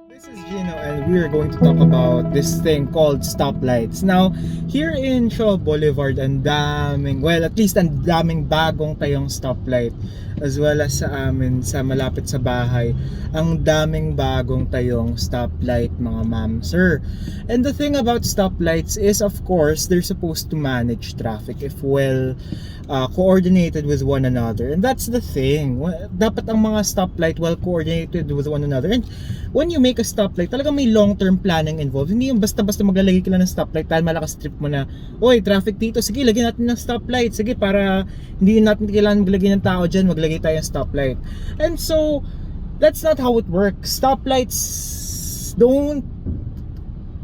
This is Gino and we are going to talk about this thing called stoplights. Now, here in Shaw Boulevard, ang daming, well, at least ang daming bagong tayong stoplight, as well as sa amin, sa malapit sa bahay, ang daming bagong tayong stoplight, mga ma'am, sir. And the thing about stoplights is, of course, they're supposed to manage traffic if well coordinated with one another. And that's the thing. Dapat ang mga stoplight well coordinated with one another. And when you make a stoplight, talagang may long-term planning involved. Hindi yung basta-basta maglalagay ka lang ng stoplight dahil malakas trip mo na, oy, traffic dito, sige, lagyan natin ng stoplight. Sige, para hindi natin kailangan maglagay ng tao dyan, maglagay tayo ng stoplight. And so, that's not how it works. Stoplights don't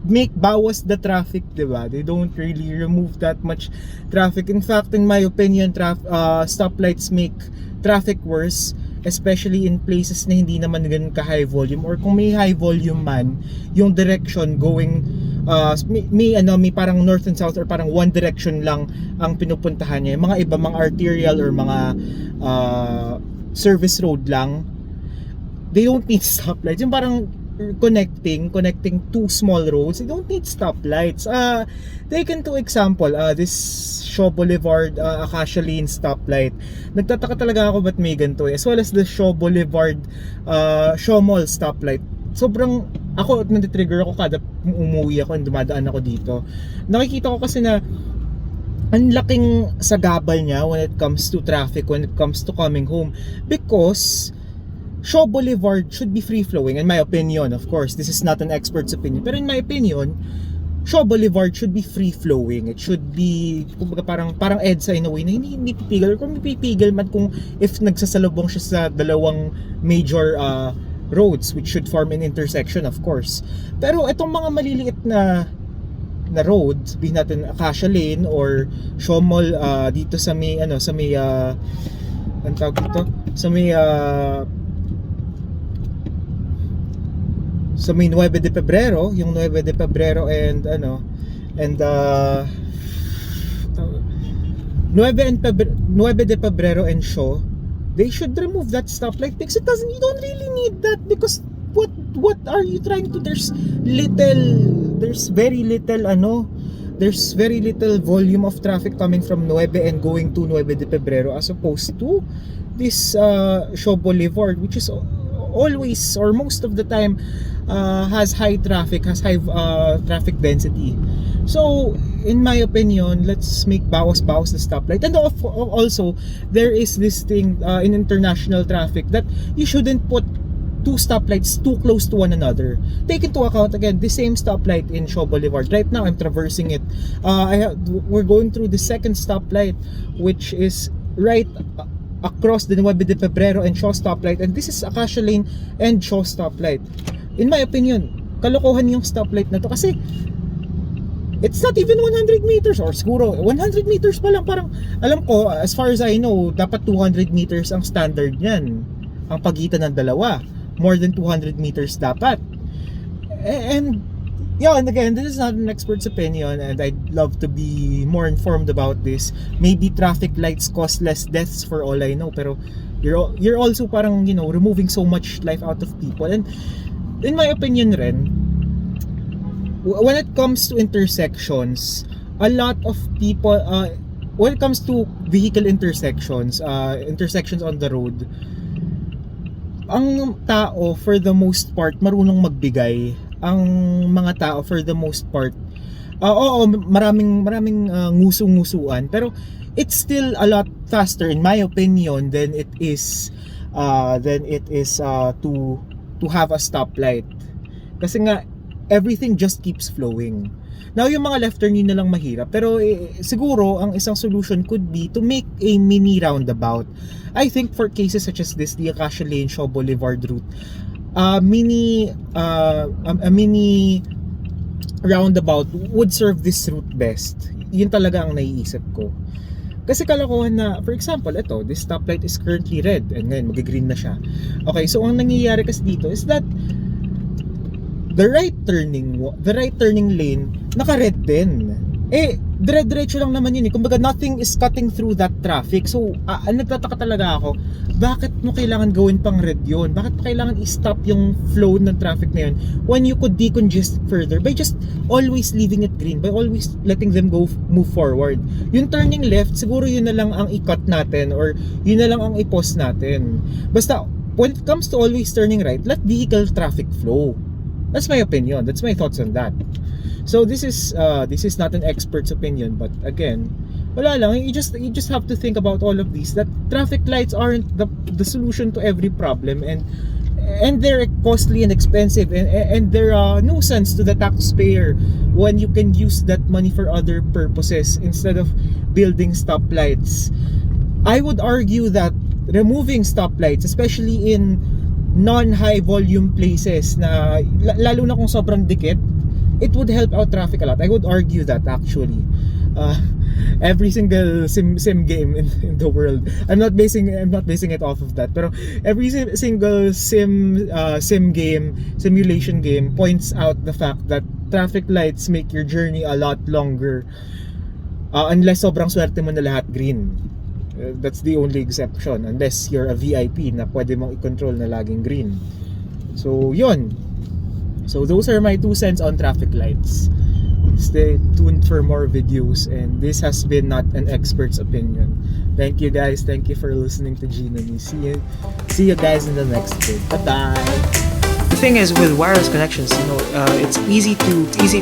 make bawas the traffic, diba? They don't really remove that much traffic. In fact, in my opinion, stoplights make traffic worse, especially in places na hindi naman ganun ka high volume, or kung may high volume man, yung direction going may parang north and south, or parang one direction lang ang pinupuntahan niya. Yung mga iba, mga arterial or mga service road lang, they don't need stoplights. Yung parang connecting two small roads, they don't need stoplights. Taken to example, this Shaw Boulevard Acacia Lane stoplight. Nagtataka talaga ako ba't may ganito as well as the Shaw Boulevard Shaw Mall stoplight. Sobrang ako, natitrigger ako kada umuwi ako and dumadaan ako dito. Nakikita ko kasi na ang laking sagabal niya when it comes to traffic, when it comes to coming home, because Shaw Boulevard should be free-flowing, in my opinion. Of course, this is not an expert's opinion, pero in my opinion, Shaw Boulevard should be free-flowing. It should be, kumbaga parang EDSA in a way na hindi pipigil, or kung pipigil man kung if nagsasalubong siya sa dalawang major roads which should form an intersection, of course. Pero itong mga maliliit na roads, sabihin natin Acacia Lane or Shaw Mall, dito sa may anong tawag dito? Sa may 9 de Pebrero, yung 9 de Pebrero and 9 de Pebrero and Shaw, they should remove that stoplight because you don't really need that, because what are you trying to, there's very little volume of traffic coming from 9 and going to 9 de Pebrero as opposed to this Shaw Boulevard, which is always or most of the time has high traffic, has high traffic density. So in my opinion, let's make bawas the stoplight. And also there is this thing in international traffic that you shouldn't put two stoplights too close to one another. Take into account again the same stoplight in Shaw Boulevard. Right now I'm traversing it. We're going through the second stoplight, which is right across the 9 de Pebrero and Shaw stoplight, and this is Acacia Lane and Shaw stoplight. In my opinion, kalokohan yung stoplight na to kasi it's not even 100 meters, or siguro 100 meters pa lang. Parang alam ko, as far as I know, dapat 200 meters ang standard niyan, ang pagitan ng dalawa. More than 200 meters dapat. And yeah, and again, this is not an expert's opinion, and I'd love to be more informed about this. Maybe traffic lights cause less deaths for all I know, pero you're also parang, removing so much life out of people. And in my opinion rin, when it comes to intersections, a lot of people, when it comes to vehicle intersections on the road, ang tao for the most part marunong magbigay. Ang mga tao for the most part, maraming ngusu-ngusuan, pero it's still a lot faster in my opinion than it is to have a stoplight, kasi nga everything just keeps flowing. Now yung mga left turn yun na lang mahirap, pero siguro ang isang solution could be to make a mini roundabout. I think for cases such as this, the Acacia Lane Shaw Boulevard route, a mini roundabout would serve this route best. Yun talaga ang naiisip ko. Kasi kalokohan na, for example, this stoplight is currently red and ngayon mag-green na siya. Okay, so ang nangyayari kasi dito is that the right turning lane naka-red din. dire-diretso lang naman yun eh. Kumbaga, nothing is cutting through that traffic. So, nagtataka talaga ako, bakit mo kailangan gawin pang red yun? Bakit mo kailangan i-stop yung flow ng traffic na yun when you could decongest further by just always leaving it green, by always letting them move forward. Yung turning left, siguro yun na lang ang i-cut natin or yun na lang ang i-pause natin. Basta, when it comes to always turning right, let vehicle traffic flow. That's my opinion. That's my thoughts on that. So this is not an expert's opinion, but again, wala lang. You just have to think about all of these. That traffic lights aren't the solution to every problem, and they're costly and expensive, and they're a nuisance to the taxpayer when you can use that money for other purposes instead of building stoplights. I would argue that removing stoplights, especially in non-high volume places na lalo na kung sobrang dikit, it would help out traffic a lot. I would argue that actually. Every single sim game in the world. I'm not basing it off of that. Pero every single simulation game points out the fact that traffic lights make your journey a lot longer. Unless sobrang swerte mo na lahat green. That's the only exception. Unless you're a VIP na pwede mong i-control na laging green. So, yun. So those are my 2 cents on traffic lights. Stay tuned for more videos, and this has been not an expert's opinion. Thank you guys. Thank you for listening to Gina. See you guys in the next vid. Bye bye. The thing is with wireless connections, it's easy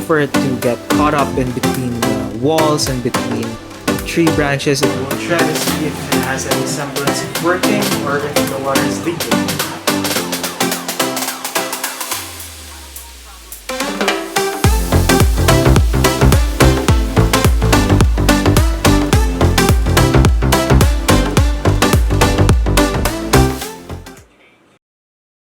for it to get caught up in between walls and between tree branches. And we'll try to see if it has any semblance of working or if the water is leaking.